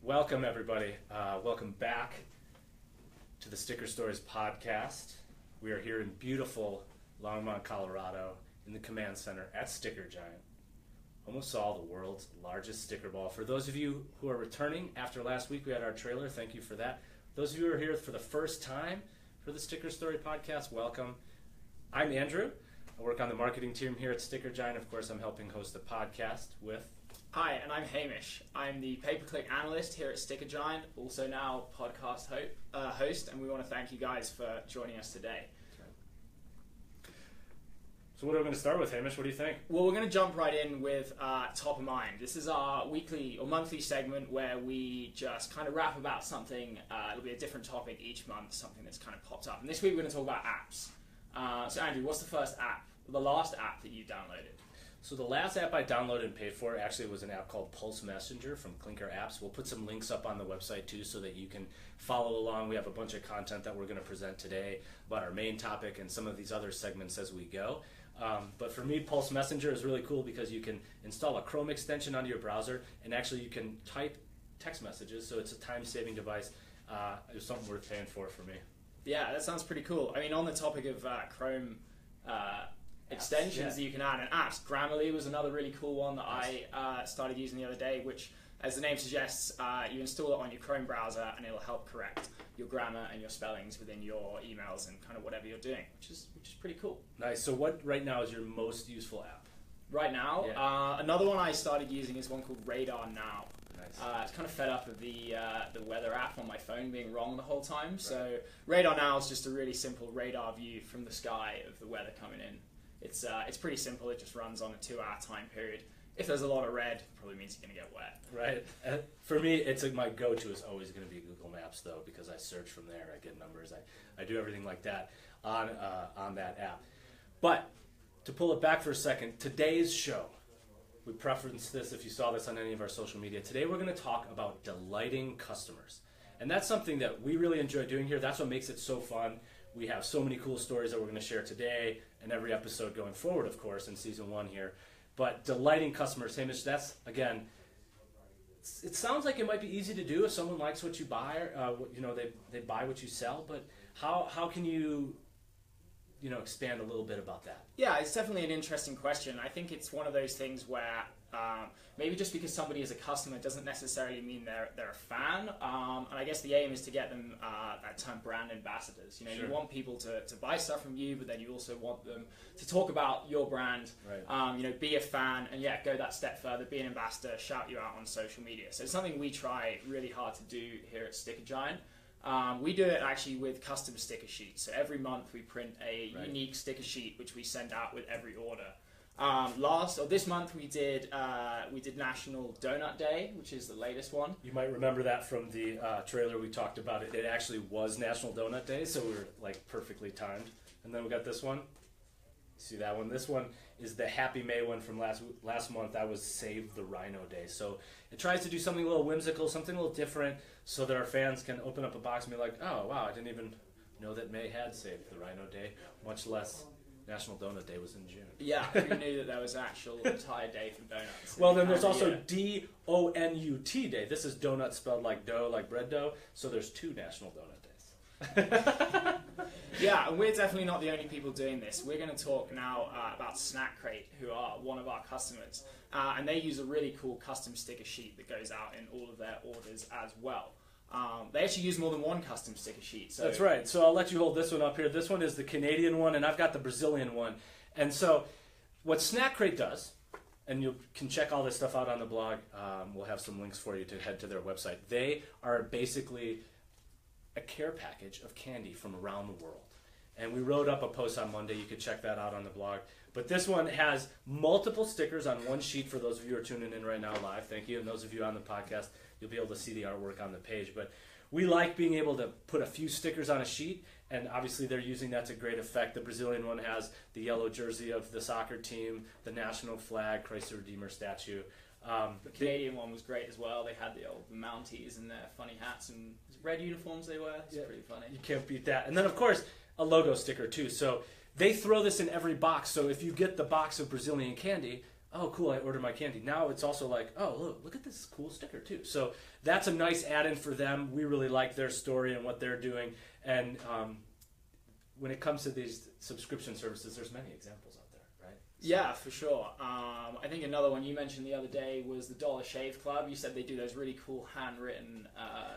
Welcome, everybody. Welcome back to the Sticker Stories podcast. We are here in beautiful Longmont, Colorado, in the command center at Sticker Giant. Almost saw the world's largest sticker ball. For those of you who are returning after last week, we had our trailer. Thank you for that. Those of you who are here for the first time for the Sticker Story podcast, welcome. I'm Andrew. I work on the marketing team here at Sticker Giant. Of course, I'm helping host the podcast with... Hi, and I'm Hamish. I'm the pay-per-click analyst here at Sticker Giant, also now podcast host, and we want to thank you guys for joining us today. So what are we going to start with, Hamish? What do you think? Well, we're going to jump right in with Top of Mind. This is our weekly or monthly segment where we just kind of rap about something. It'll be a different topic each month, something that's kind of popped up. And this week we're going to talk about apps. So Andrew, what's the first app, the last app that you downloaded? So the last app I downloaded and paid for actually was an app called Pulse Messenger from Clinker Apps. We'll put some links up on the website too so that you can follow along. We have a bunch of content that we're going to present today about our main topic and some of these other segments as we go. But for me, Pulse Messenger is really cool because you can install a Chrome extension onto your browser and actually you can type text messages, so it's a time-saving device. It was something worth paying for me. Yeah, that sounds pretty cool. I mean, on the topic of Chrome extensions that you can add and apps, Grammarly was another really cool one that I started using the other day, which, as the name suggests, you install it on your Chrome browser and it'll help correct your grammar and your spellings within your emails and kind of whatever you're doing, which is pretty cool. Nice. So what right now is your most useful app? Right now, another one I started using is one called Radar Now. Nice. It's kind of fed up of the weather app on my phone being wrong the whole time. Right. So Radar Now is just a really simple radar view from the sky of the weather coming in. It's pretty simple. It just runs on a 2-hour time period. If there's a lot of red, it probably means you're going to get wet. Right. For me, it's like my go-to is always going to be Google Maps, though, because I search from there. I get numbers. I do everything like that on that app. But to pull it back for a second, today's show, we preference this if you saw this on any of our social media. Today we're going to talk about delighting customers. And that's something that we really enjoy doing here. That's what makes it so fun. We have so many cool stories that we're going to share today and every episode going forward, of course, in season 1 here. But delighting customers, Hamish, that's, again, it sounds like it might be easy to do if someone likes what you buy, they buy what you sell, but how can you expand a little bit about that? Yeah, it's definitely an interesting question. I think it's one of those things where maybe just because somebody is a customer doesn't necessarily mean they're a fan. And I guess the aim is to get them that term brand ambassadors. Sure. You want people to buy stuff from you, but then you also want them to talk about your brand. Right. Be a fan, and go that step further. Be an ambassador. Shout you out on social media. So it's something we try really hard to do here at Sticker Giant. We do it actually with custom sticker sheets. So every month we print a unique sticker sheet which we send out with every order. This month we did National Donut Day, which is the latest one. You might remember that from the trailer we talked about it. It actually was National Donut Day, so we were like perfectly timed. And then we got this one. See that one? This one is the Happy May one from last month. That was Save the Rhino Day. So it tries to do something a little whimsical, something a little different, so that our fans can open up a box and be like, oh, wow, I didn't even know that May had saved the Rhino Day, much less National Donut Day was in June. Yeah, who knew that there was an actual entire day for donuts? Well, then there's also D-O-N-U-T Day. This is donut spelled like dough, like bread dough, so there's 2 National Donut Days. Yeah, and we're definitely not the only people doing this. We're going to talk now about Snack Crate, who are one of our customers. And they use a really cool custom sticker sheet that goes out in all of their orders as well. They actually use more than one custom sticker sheet. So. That's right. So I'll let you hold this one up here. This one is the Canadian one, and I've got the Brazilian one. And so what Snack Crate does, and you can check all this stuff out on the blog. We'll have some links for you to head to their website. They are basically a care package of candy from around the world. And we wrote up a post on Monday. You could check that out on the blog. But this one has multiple stickers on one sheet for those of you who are tuning in right now live. Thank you. And those of you on the podcast, you'll be able to see the artwork on the page. But we like being able to put a few stickers on a sheet, and obviously they're using that to great effect. The Brazilian one has the yellow jersey of the soccer team, the national flag, Christ the Redeemer statue. The Canadian one was great as well. They had the old Mounties and their funny hats and red uniforms they wear. It's pretty funny. You can't beat that. And then, of course, a logo sticker, too. So they throw this in every box. So if you get the box of Brazilian candy, oh, cool, I ordered my candy. Now it's also like, oh, look at this cool sticker too. So that's a nice add-in for them. We really like their story and what they're doing. And when it comes to these subscription services, there's many examples out there, right? So, yeah, for sure. I think another one you mentioned the other day was the Dollar Shave Club. You said they do those really cool handwritten...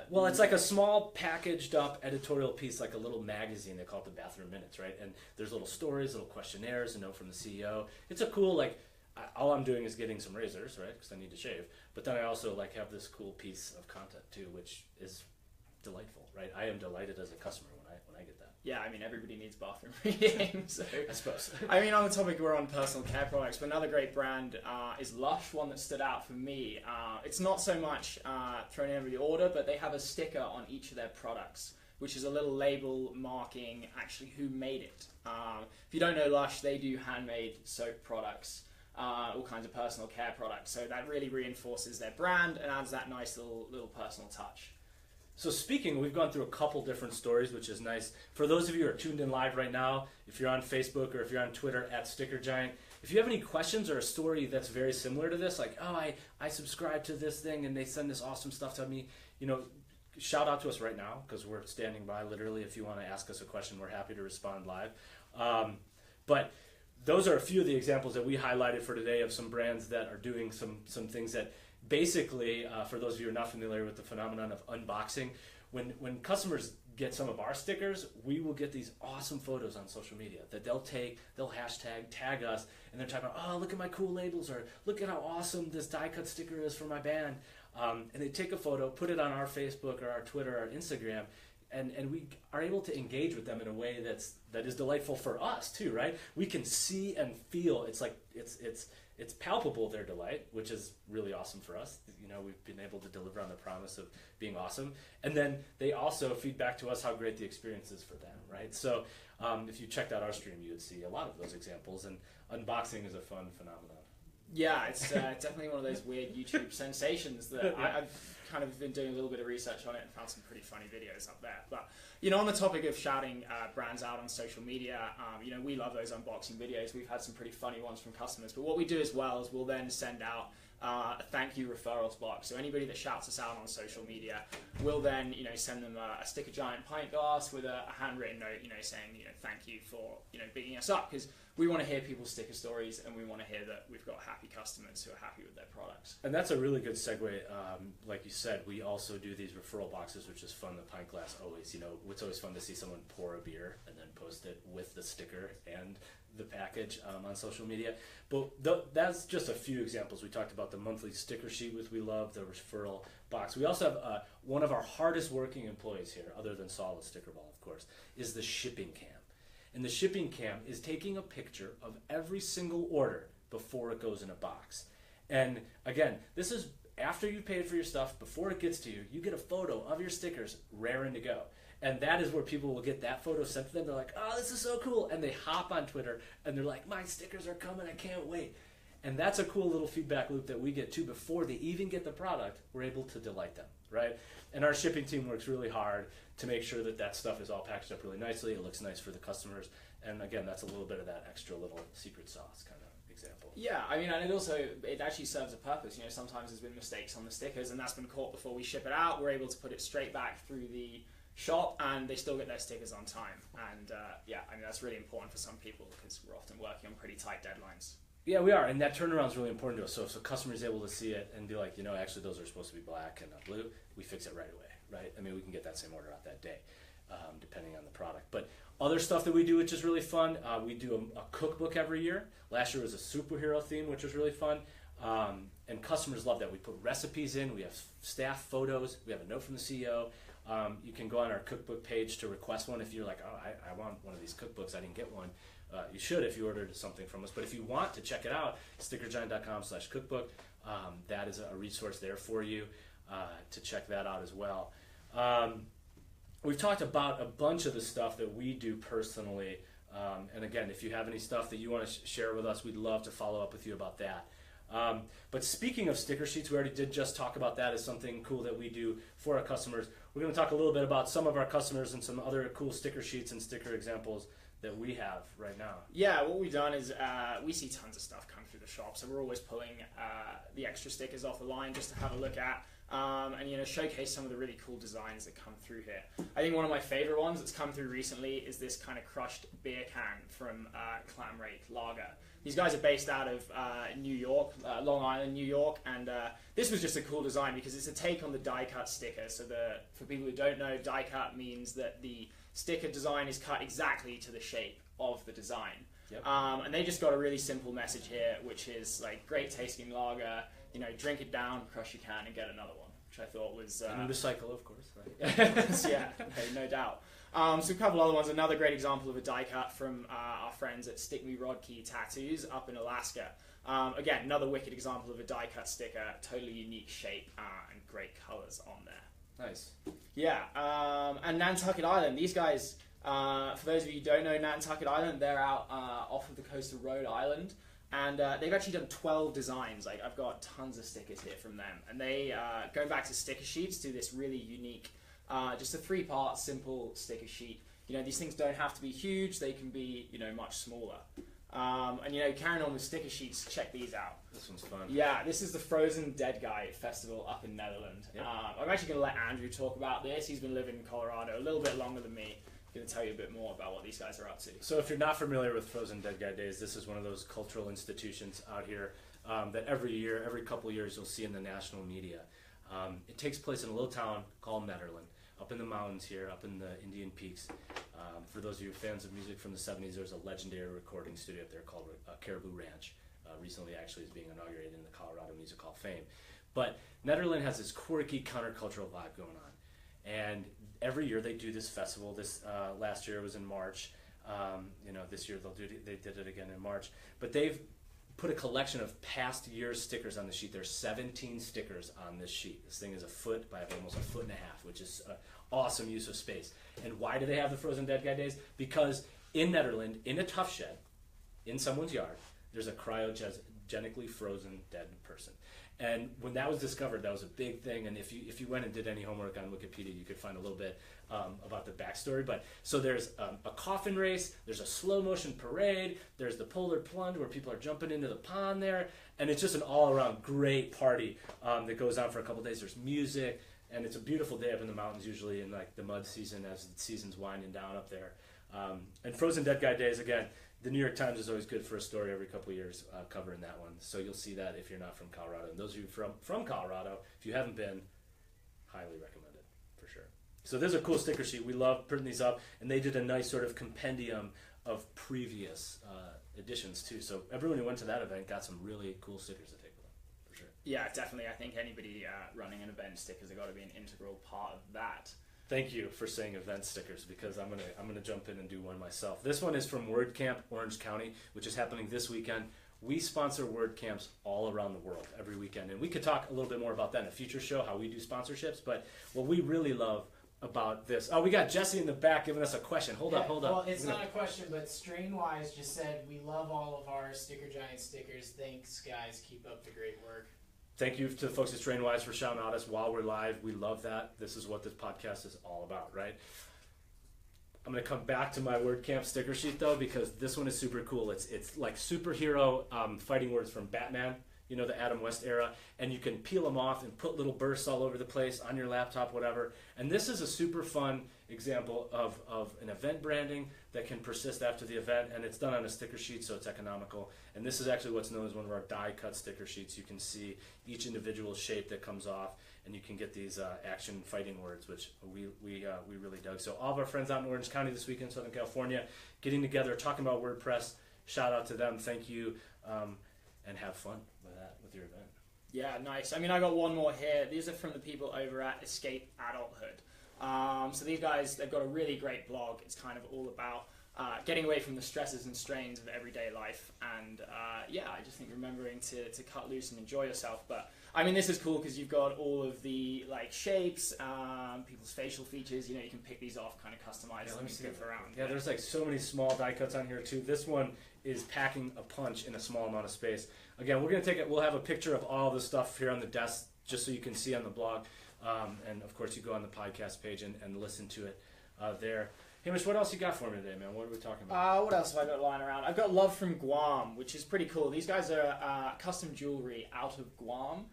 well, it's like a small packaged up editorial piece, like a little magazine. They call it the Bathroom Minutes, right? And there's little stories, little questionnaires, a note from the CEO. It's a cool, like, all I'm doing is getting some razors, right? Because I need to shave. But then I also like have this cool piece of content too, which is delightful, right? I am delighted as a customer when I get that. Yeah, I mean, everybody needs bathroom reading, so... I suppose. I mean, on the topic, we're on personal care products, but another great brand is Lush, one that stood out for me. It's not so much thrown in every order, but they have a sticker on each of their products, which is a little label marking actually who made it. If you don't know Lush, they do handmade soap products, all kinds of personal care products, so that really reinforces their brand and adds that nice little personal touch. So speaking, we've gone through a couple different stories, which is nice. For those of you who are tuned in live right now, if you're on Facebook or if you're on Twitter at Sticker Giant, if you have any questions or a story that's very similar to this, like, oh, I subscribe to this thing and they send this awesome stuff to me, shout out to us right now because we're standing by literally. If you want to ask us a question, we're happy to respond live. But those are a few of the examples that we highlighted for today of some brands that are doing some things that basically, for those of you who are not familiar with the phenomenon of unboxing, when customers get some of our stickers, we will get these awesome photos on social media that they'll hashtag, tag us, and they're talking about, oh, look at my cool labels, or look at how awesome this die cut sticker is for my band. And they take a photo, put it on our Facebook or our Twitter or Instagram, and we are able to engage with them in a way that is delightful for us too, right? We can see and feel. It's like it's palpable, their delight, which is really awesome for us. We've been able to deliver on the promise of being awesome, and then they also feed back to us how great the experience is for them, right? So if you checked out our stream, you would see a lot of those examples, and unboxing is a fun phenomenon. Yeah, it's definitely one of those weird YouTube sensations that I've kind of been doing a little bit of research on it and found some pretty funny videos up there. But, on the topic of shouting brands out on social media, we love those unboxing videos. We've had some pretty funny ones from customers. But what we do as well is we'll then send out a thank you referrals box. So anybody that shouts us out on social media, we'll then, send them a Sticker Giant pint glass with a handwritten note, saying, thank you for, bigging us up, because we want to hear people's sticker stories, and we want to hear that we've got happy customers who are happy with their products. And that's a really good segue. Like you said, we also do these referral boxes, which is fun. The pint glass always, it's always fun to see someone pour a beer and then post it with the sticker and the package on social media. But that's just a few examples. We talked about the monthly sticker sheet, which we love, the referral box. We also have one of our hardest working employees here, other than Saul the Sticker Ball, of course, is the shipping cam. And the shipping cam is taking a picture of every single order before it goes in a box. And again, this is after you paid for your stuff, before it gets to you, you get a photo of your stickers raring to go. And that is where people will get that photo sent to them. They're like, oh, this is so cool. And they hop on Twitter and they're like, my stickers are coming, I can't wait. And that's a cool little feedback loop that we get too. Before they even get the product, we're able to delight them, right? And our shipping team works really hard to make sure that stuff is all packaged up really nicely. It looks nice for the customers. And again, that's a little bit of that extra little secret sauce kind of example. Yeah, I mean, and it actually serves a purpose. Sometimes there's been mistakes on the stickers, and that's been caught before we ship it out. We're able to put it straight back through the shop, and they still get their stickers on time. And that's really important for some people because we're often working on pretty tight deadlines. Yeah, we are, and that turnaround is really important to us. So if a customer is able to see it and be like, actually those are supposed to be black and not blue, we fix it right away, right? I mean, we can get that same order out that day, depending on the product. But other stuff that we do, which is really fun, we do a cookbook every year. Last year was a superhero theme, which was really fun. And customers love that. We put recipes in, we have staff photos, we have a note from the CEO. You can go on our cookbook page to request one if you're like, oh, I want one of these cookbooks, I didn't get one. You should if you ordered something from us. But if you want to check it out, stickergiant.com/cookbook. That is a resource there for you to check that out as well. We've talked about a bunch of the stuff that we do personally. And again, if you have any stuff that you want to share with us, we'd love to follow up with you about that. But speaking of sticker sheets, we already did just talk about that as something cool that we do for our customers. We're going to talk a little bit about some of our customers and some other cool sticker sheets and sticker examples that we have right now? Yeah, what we've done is we see tons of stuff come through the shop, so we're always pulling the extra stickers off the line just to have a look at and showcase some of the really cool designs that come through here. I think one of my favorite ones that's come through recently is this kind of crushed beer can from Clam Rake Lager. These guys are based out of New York, Long Island, New York, and this was just a cool design because it's a take on the die cut sticker. So for people who don't know, die cut means that the sticker design is cut exactly to the shape of the design. Yep. And they just got a really simple message here, which is like great tasting lager, drink it down, crush your can, and get another one, which I thought was... and recycle, of course. Right? Yeah, no doubt. So a couple other ones. Another great example of a die cut from our friends at Stick Me Rodkey Tattoos up in Alaska. Again, another wicked example of a die cut sticker, totally unique shape and great colors on there. Nice. Yeah, and Nantucket Island. These guys, for those of you who don't know Nantucket Island, they're out off of the coast of Rhode Island. And they've actually done 12 designs. Like, I've got tons of stickers here from them. And they, going back to sticker sheets, do this really unique, just a 3-part simple sticker sheet. These things don't have to be huge. They can be, much smaller. And carrying on with sticker sheets, check these out. This one's fun. Yeah, this is the Frozen Dead Guy Festival up in Netherlands. Yep. I'm actually going to let Andrew talk about this. He's been living in Colorado a little bit longer than me. Going to tell you a bit more about what these guys are up to. So if you're not familiar with Frozen Dead Guy Days, this is one of those cultural institutions out here that every couple of years you'll see in the national media. It takes place in a little town called Netherland, up in the mountains here, up in the Indian Peaks. For those of you fans of music from the 70s, there's a legendary recording studio up there called Caribou Ranch. Recently actually is being inaugurated in the Colorado Music Hall of Fame. But Netherland has this quirky countercultural vibe going on. And every year they do this festival. This last year was in March. This year they did it again in March. But they've put a collection of past year's stickers on the sheet. There's 17 stickers on this sheet. This thing is a foot by almost a foot and a half, which is an awesome use of space. And why do they have the Frozen Dead Guy Days? Because in Netherland, in a tough shed, in someone's yard, there's a cryogenically frozen dead person. And when that was discovered, that was a big thing. And if you went and did any homework on Wikipedia, you could find a little bit about the backstory. But so there's a coffin race, there's a slow motion parade, there's the polar plunge where people are jumping into the pond there, and it's just an all around great party that goes on for a couple days. There's music, and it's a beautiful day up in the mountains, usually in like the mud season as the season's winding down up there. And Frozen Dead Guy Days, again, the New York Times is always good for a story every couple of years covering that one. So you'll see that if you're not from Colorado. And those of you from Colorado, if you haven't been, highly recommend it, for sure. So there's a cool sticker sheet. We love printing these up. And they did a nice sort of compendium of previous editions, too. So everyone who went to that event got some really cool stickers to take with them, for sure. Yeah, definitely. I think anybody running an event, stickers have got to be an integral part of that. Thank you for saying event stickers, because I'm gonna jump in and do one myself. This one is from WordCamp Orange County, which is happening this weekend. We sponsor WordCamps all around the world every weekend, and we could talk a little bit more about that in a future show, how we do sponsorships. But what we really love about this, we got Jesse in the back giving us a question. Hold up. Well, it's not a question, but Strainwise just said, we love all of our Sticker Giant stickers. Thanks, guys. Keep up the great work. Thank you to the folks at Strainwise for shouting out us while we're live. We love that. This is what this podcast is all about, right? I'm going to come back to my WordCamp sticker sheet, though, because this one is super cool. It's like superhero fighting words from Batman, the Adam West era, and you can peel them off and put little bursts all over the place on your laptop, whatever. And this is a super fun example of an event branding that can persist after the event, and it's done on a sticker sheet, so it's economical. And this is actually what's known as one of our die-cut sticker sheets. You can see each individual shape that comes off, and you can get these action fighting words, which we really dug. So all of our friends out in Orange County this weekend, Southern California, getting together, talking about WordPress. Shout out to them. Thank you, and have fun with your event. Yeah, nice. I mean, I got one more here. These are from the people over at Escape Adulthood. So these guys, they've got a really great blog. It's kind of all about getting away from the stresses and strains of everyday life. And I just think remembering to cut loose and enjoy yourself. But I mean, this is cool because you've got all of the shapes, people's facial features. You can pick these off, kind of customize them and goof around. Yeah, there's so many small die cuts on here too. This one is packing a punch in a small amount of space. Again, we're gonna take it. We'll have a picture of all the stuff here on the desk, just so you can see on the blog. And of course, you go on the podcast page and listen to it there. Hamish, what else you got for me today, man? What are we talking about? What else have I got lying around? I've got Love from Guam, which is pretty cool. These guys are custom jewelry out of Guam.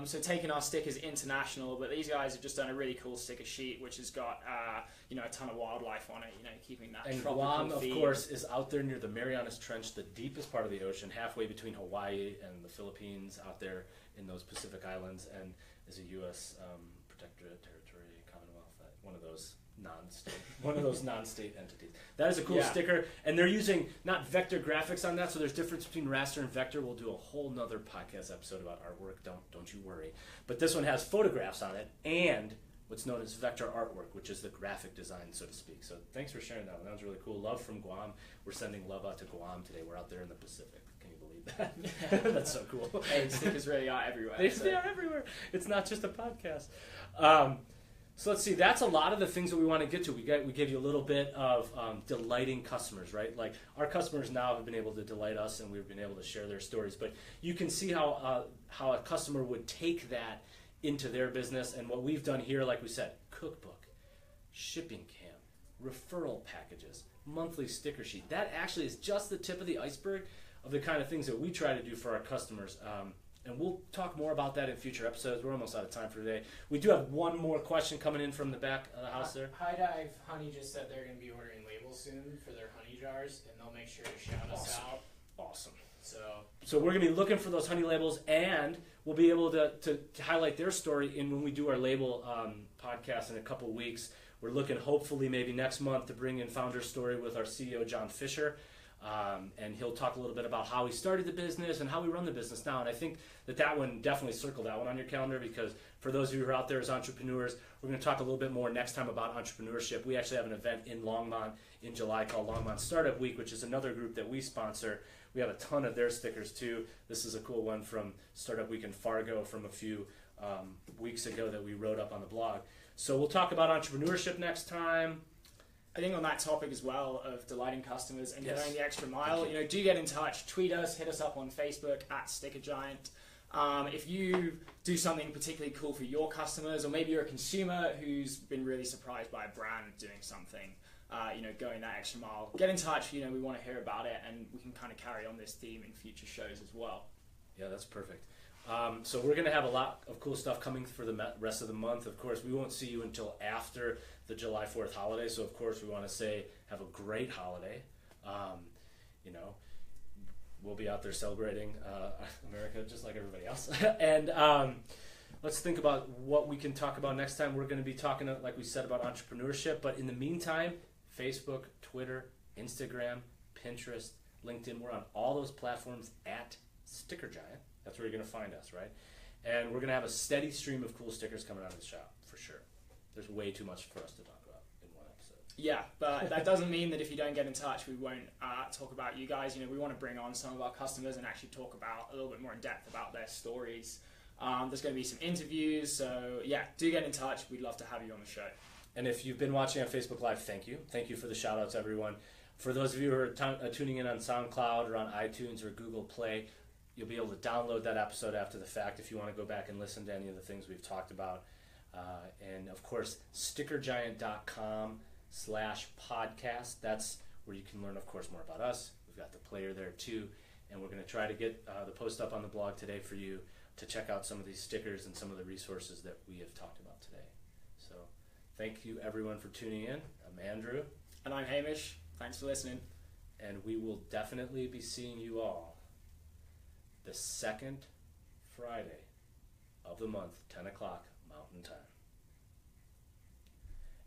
So taking our stickers international, but these guys have just done a really cool sticker sheet, which has got a ton of wildlife on it. Keeping that. And tropical Guam, of theme. course, is out there near the Marianas Trench, the deepest part of the ocean, halfway between Hawaii and the Philippines, out there in those Pacific Islands, and is a U.S. Protectorate, Territory, Commonwealth, one of those non-state entities. That is a cool sticker, and they're using not vector graphics on that, so there's difference between raster and vector. We'll do a whole nother podcast episode about artwork. Don't you worry. But this one has photographs on it and what's known as vector artwork, which is the graphic design, so to speak. So thanks for sharing that one. That was really cool. Love from Guam. We're sending love out to Guam today. We're out there in the Pacific. Can you believe that? That's so cool. Hey, stickers really are everywhere. They are everywhere. It's not just a podcast. So let's see. That's a lot of the things that we want to get to. We gave you a little bit of delighting customers, right? Like our customers now have been able to delight us, and we've been able to share their stories. But you can see how a customer would take that into their business. And what we've done here, like we said, cookbook, shipping cam, referral packages, monthly sticker sheet. That actually is just the tip of the iceberg of the kind of things that we try to do for our customers. And we'll talk more about that in future episodes. We're almost out of time for today. We do have one more question coming in from the back of the house there. High Dive Honey just said they're going to be ordering labels soon for their honey jars, and they'll make sure to shout us out. Awesome. So we're going to be looking for those honey labels, and we'll be able to highlight their story when we do our label podcast in a couple weeks. We're looking hopefully maybe next month to bring in Founder Story with our CEO, John Fisher. And he'll talk a little bit about how he started the business and how we run the business now. And I think that one, definitely circle that one on your calendar, because for those of you who are out there as entrepreneurs, we're going to talk a little bit more next time about entrepreneurship. We actually have an event in Longmont in July called Longmont Startup Week, which is another group that we sponsor. We have a ton of their stickers too. This is a cool one from Startup Week in Fargo from a few weeks ago that we wrote up on the blog. So we'll talk about entrepreneurship next time. I think on that topic as well of delighting customers and Yes. going the extra mile, do get in touch, tweet us, hit us up on Facebook at Sticker Giant. If you do something particularly cool for your customers, or maybe you're a consumer who's been really surprised by a brand doing something, going that extra mile, get in touch. We want to hear about it, and we can kind of carry on this theme in future shows as well. Yeah, that's perfect. So we're going to have a lot of cool stuff coming for the rest of the month. Of course, we won't see you until after the July 4th holiday. So, of course, we want to say have a great holiday. We'll be out there celebrating America just like everybody else. And let's think about what we can talk about next time. We're going to be talking, like we said, about entrepreneurship. But in the meantime, Facebook, Twitter, Instagram, Pinterest, LinkedIn, we're on all those platforms at Sticker Giant. That's where you're going to find us, right? And we're going to have a steady stream of cool stickers coming out of the shop, for sure. There's way too much for us to talk about in one episode. Yeah, but that doesn't mean that if you don't get in touch, we won't talk about you guys. We want to bring on some of our customers and actually talk about a little bit more in depth about their stories. There's going to be some interviews, so yeah, do get in touch. We'd love to have you on the show. And if you've been watching on Facebook Live, thank you. Thank you for the shout-outs, everyone. For those of you who are tuning in on SoundCloud or on iTunes or Google Play, you'll be able to download that episode after the fact if you want to go back and listen to any of the things we've talked about. And, of course, stickergiant.com/podcast. That's where you can learn, of course, more about us. We've got the player there, too. And we're going to try to get the post up on the blog today for you to check out some of these stickers and some of the resources that we have talked about today. So thank you, everyone, for tuning in. I'm Andrew. And I'm Hamish. Thanks for listening. And we will definitely be seeing you all the second Friday of the month, 10 o'clock Mountain Time.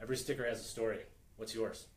Every sticker has a story. What's yours?